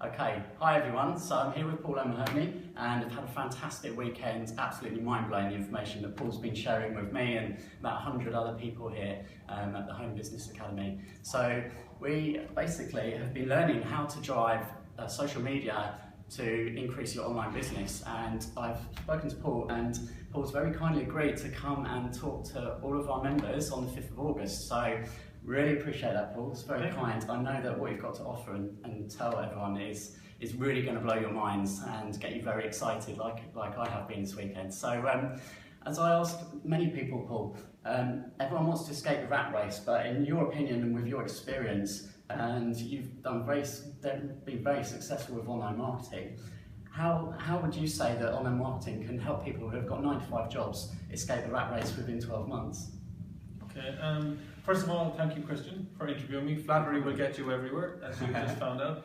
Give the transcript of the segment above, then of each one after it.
Okay, hi everyone. So I'm here with Paul and Mahony, and I've had a fantastic weekend. Absolutely mind-blowing the information that Paul's been sharing with me and about 100 other people here at the Home Business Academy. So we basically have been learning how to drive social media to increase your online business, and I've spoken to Paul, and Paul's very kindly agreed to come and talk to all of our members on the 5th of August. So really appreciate that, Paul. It's very kind. I know that what you've got to offer and tell everyone is really going to blow your minds and get you very excited, like I have been this weekend. So as I asked many people, Paul, everyone wants to escape the rat race, but in your opinion and with your experience, and you've been very successful with online marketing, how would you say that online marketing can help people who have got 9 to 5 jobs escape the rat race within 12 months? Okay, first of all, thank you, Christian, for interviewing me. Flattery will get you everywhere, as you just found out.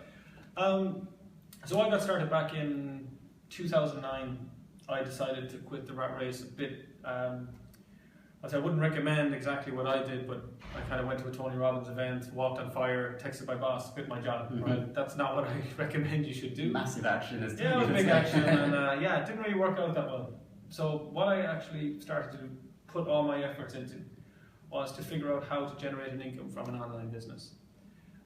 So I got started back in 2009. I decided to quit the rat race a bit. I wouldn't recommend exactly what I did, but I kind of went to a Tony Robbins event, walked on fire, texted my boss, quit my job. Right? That's not what I recommend you should do. Massive action. Yeah, it was big action, and yeah, it didn't really work out that well. So what I actually started to put all my efforts into was to figure out how to generate an income from an online business.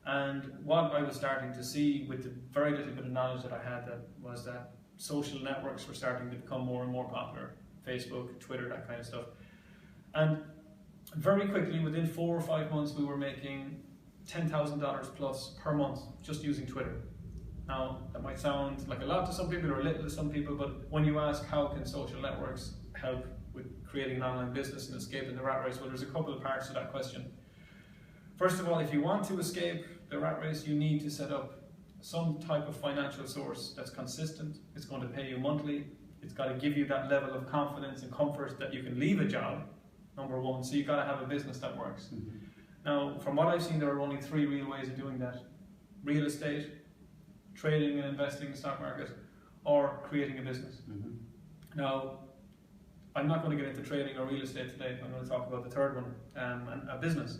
And what I was starting to see with the very little bit of knowledge that I had was that social networks were starting to become more and more popular. Facebook, Twitter, that kind of stuff. And very quickly, within 4 or 5 months, we were making $10,000 plus per month just using Twitter. Now, that might sound like a lot to some people or little to some people, but when you ask how can social networks help with creating an online business and escaping the rat race, well, there's a couple of parts to that question. First of all, if you want to escape the rat race, you need to set up some type of financial source that's consistent. It's going to pay you monthly. It's got to give you that level of confidence and comfort that you can leave a job, number one. So you've got to have a business that works. Now, from what I've seen, there are only 3 real ways of doing that: real estate, trading and investing in the stock market, or creating a business. Now, I'm not going to get into trading or real estate today. I'm going to talk about the third one, a business.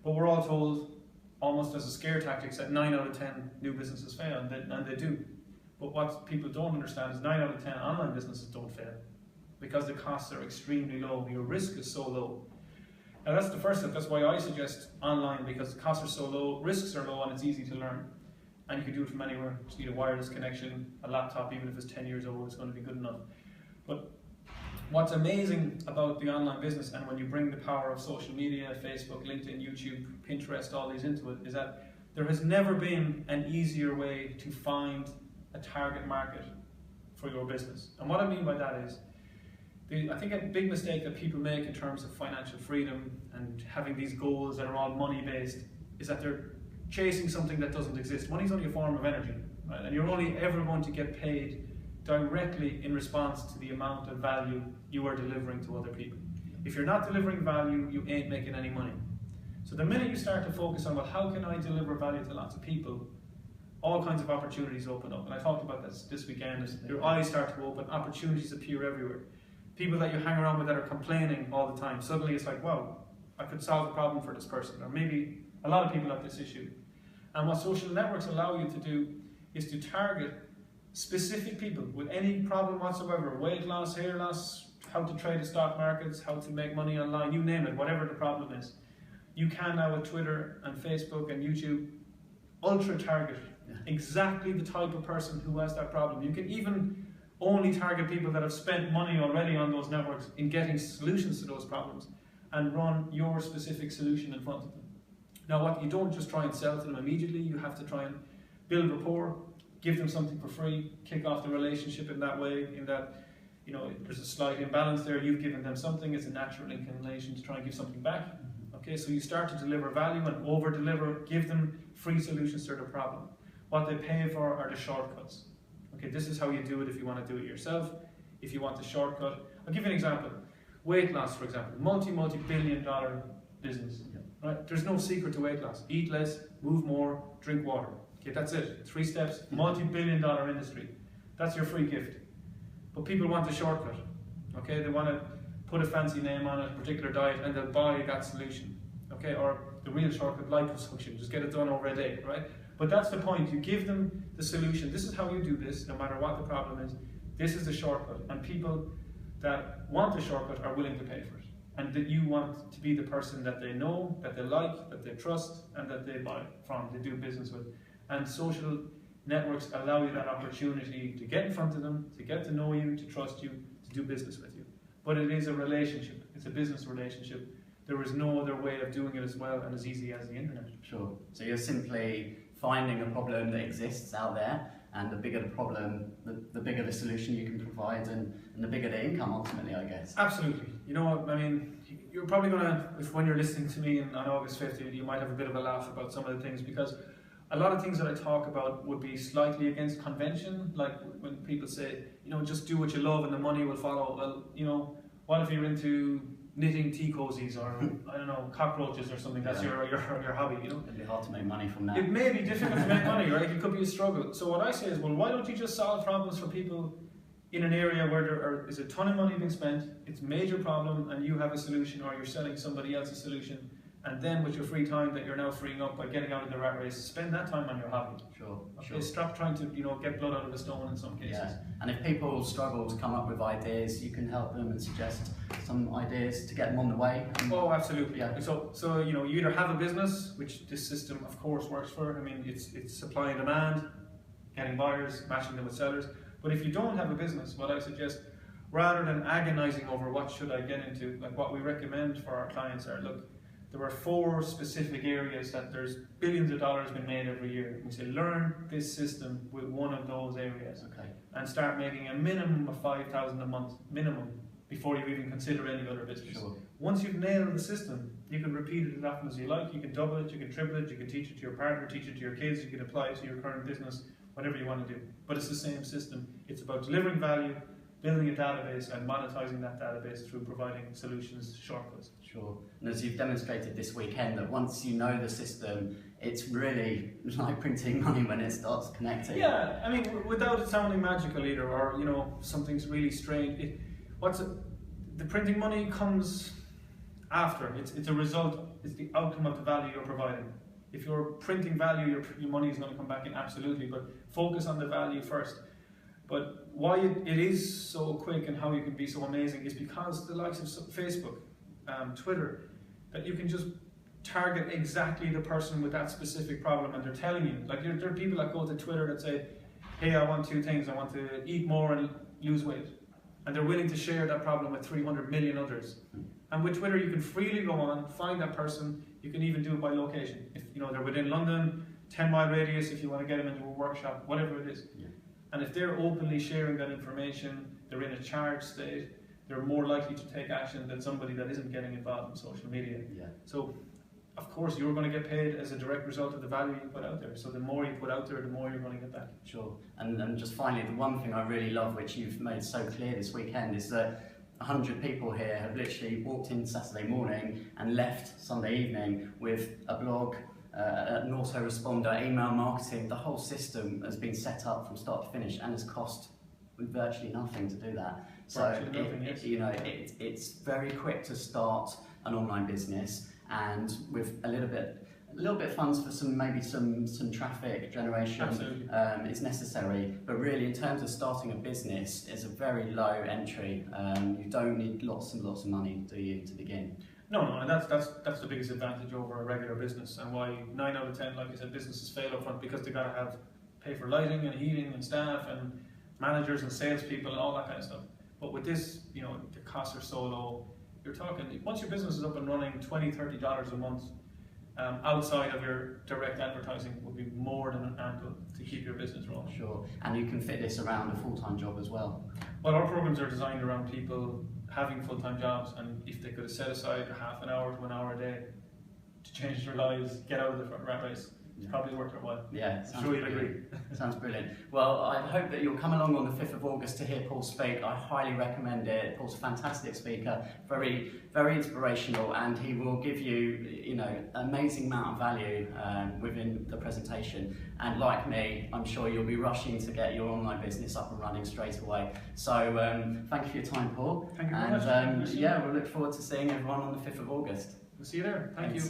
But we're all told, almost as a scare tactic, that 9 out of 10 new businesses fail, and they do. But what people don't understand is 9 out of 10 online businesses don't fail, because the costs are extremely low, your risk is so low. Now that's the first step. That's why I suggest online, because the costs are so low, risks are low, and it's easy to learn. And you can do it from anywhere. Just need a wireless connection, a laptop, even if it's 10 years old, it's going to be good enough. But what's amazing about the online business, and when you bring the power of social media, Facebook, LinkedIn, YouTube, Pinterest, all these into it, is that there has never been an easier way to find a target market for your business. And what I mean by that is, I think a big mistake that people make in terms of financial freedom and having these goals that are all money-based is that they're chasing something that doesn't exist. Money is only a form of energy, right? And you're only ever going to get paid directly in response to the amount of value you are delivering to other people. If you're not delivering value, you ain't making any money. So the minute you start to focus on, well, how can I deliver value to lots of people, all kinds of opportunities open up. And I talked about this weekend. Your eyes start to open, opportunities appear everywhere. People that you hang around with that are complaining all the time, suddenly it's like, wow, I could solve the problem for this person, or maybe a lot of people have this issue. And what social networks allow you to do is to target specific people with any problem whatsoever: weight loss, hair loss, how to trade the stock markets, how to make money online, you name it, whatever the problem is. You can now with Twitter and Facebook and YouTube ultra target exactly the type of person who has that problem. You can even only target people that have spent money already on those networks in getting solutions to those problems, and run your specific solution in front of them. Now, what you don't just try and sell to them immediately, you have to try and build rapport, give them something for free, kick off the relationship in that way, in that, you know, there's a slight imbalance there. You've given them something, it's a natural inclination to try and give something back. Okay, so you start to deliver value and over-deliver, give them free solutions to their problem. What they pay for are the shortcuts. Okay, this is how you do it if you want to do it yourself. If you want the shortcut, I'll give you an example. Weight loss, for example, multi-billion-dollar business. Right? There's no secret to weight loss. Eat less, move more, drink water. Okay, that's it. 3 steps, multi-billion-dollar industry. That's your free gift. But people want the shortcut. Okay, they want to put a fancy name on it, a particular diet, and they'll buy that solution. Okay, or the real shortcut, liposuction, just get it done over a day, right? But that's the point. You give them the solution. This is how you do this, no matter what the problem is. This is the shortcut, and people that want the shortcut are willing to pay for it. And that you want to be the person that they know, that they like, that they trust, and that they buy from, they do business with. And social networks allow you that opportunity to get in front of them, to get to know you, to trust you, to do business with you. But it is a relationship. It's a business relationship. There is no other way of doing it as well and as easy as the internet. Sure. So you're simply finding a problem that exists out there, and the bigger the problem, the bigger the solution you can provide, and the bigger the income ultimately, I guess. Absolutely. You know what, I mean, you're probably going to, when you're listening to me on August 5th, you might have a bit of a laugh about some of the things, because a lot of things that I talk about would be slightly against convention, like when people say, you know, just do what you love and the money will follow. Well, you know, what if you're into knitting tea cozies or, I don't know, cockroaches or something? That's your hobby, you know? It'd be hard to make money from that. It may be difficult to make money, right? It could be a struggle. So what I say is, well, why don't you just solve problems for people in an area where there is a ton of money being spent, it's a major problem, and you have a solution, or you're selling somebody else a solution, and then with your free time that you're now freeing up by getting out of the rat race, spend that time on your hobby. Sure, okay, sure. Stop trying to, you know, get blood out of a stone in some cases. Yeah. And if people struggle to come up with ideas, you can help them and suggest some ideas to get them on the way. Oh, absolutely. Yeah. So you know, you either have a business, which this system of course works for. I mean, it's supply and demand, getting buyers, matching them with sellers. But if you don't have a business, what I suggest, rather than agonizing over what should I get into, like what we recommend for our clients are, look, there are 4 specific areas that there's billions of dollars being made every year. We say learn this system with one of those areas, okay, and start making a minimum of 5,000 a month, minimum, before you even consider any other business. Sure. Once you've nailed the system, you can repeat it as often as you like. You can double it, you can triple it, you can teach it to your partner, teach it to your kids, you can apply it to your current business, whatever you want to do. But it's the same system. It's about delivering value, building a database, and monetizing that database through providing solutions, shortcuts. Sure. And as you've demonstrated this weekend, that once you know the system, it's really like printing money when it starts connecting. Yeah, I mean, without it sounding magical either, or, you know, something's really strange. The printing money comes after. It's a result. It's the outcome of the value you're providing. If you're printing value, your money is going to come back in, absolutely. But focus on the value first. But why it is so quick and how you can be so amazing is because the likes of Facebook, Twitter, that you can just target exactly the person with that specific problem, and they're telling you. Like there are people that go to Twitter that say, hey, I want 2 things. I want to eat more and lose weight. And they're willing to share that problem with 300 million others. And with Twitter, you can freely go on, find that person. You can even do it by location. If you know they're within London, 10-mile radius, if you want to get them into a workshop, whatever it is. Yeah. And if they're openly sharing that information, they're in a charged state, they're more likely to take action than somebody that isn't getting involved in social media. Yeah. So, of course, you're going to get paid as a direct result of the value you put out there. So the more you put out there, the more you're going to get back. Sure. And just finally, the one thing I really love, which you've made so clear this weekend, is that 100 people here have literally walked in Saturday morning and left Sunday evening with a blog, an autoresponder, email marketing. The whole system has been set up from start to finish and has cost virtually nothing to do that. So you know, it's very quick to start an online business, and with a little bit of funds for maybe some traffic generation is necessary. But really, in terms of starting a business, it's a very low entry. You don't need lots and lots of money, do you, to begin? No, and that's the biggest advantage over a regular business, and why 9 out of 10, like I said, businesses fail up front, because they got to pay for lighting and heating and staff and managers and salespeople and all that kind of stuff. But with this, you know, the costs are so low. You're talking, once your business is up and running, $20, $30 a month outside of your direct advertising would be more than ample to keep your business rolling. Sure, and you can fit this around a full-time job as well. Well, our programs are designed around people having full-time jobs, and if they could set aside half an hour to 1 hour a day to change their lives, get out of the rat race, it's probably worth their while. Yeah, I'm sure you'd agree. Sounds brilliant. Well, I hope that you'll come along on the 5th of August to hear Paul speak. I highly recommend it. Paul's a fantastic speaker, very, very inspirational, and he will give you, you know, an amazing amount of value within the presentation. And like me, I'm sure you'll be rushing to get your online business up and running straight away. So thank you for your time, Paul. Thank you very much. Yeah, we'll look forward to seeing everyone on the 5th of August. We'll see you there. Thank you.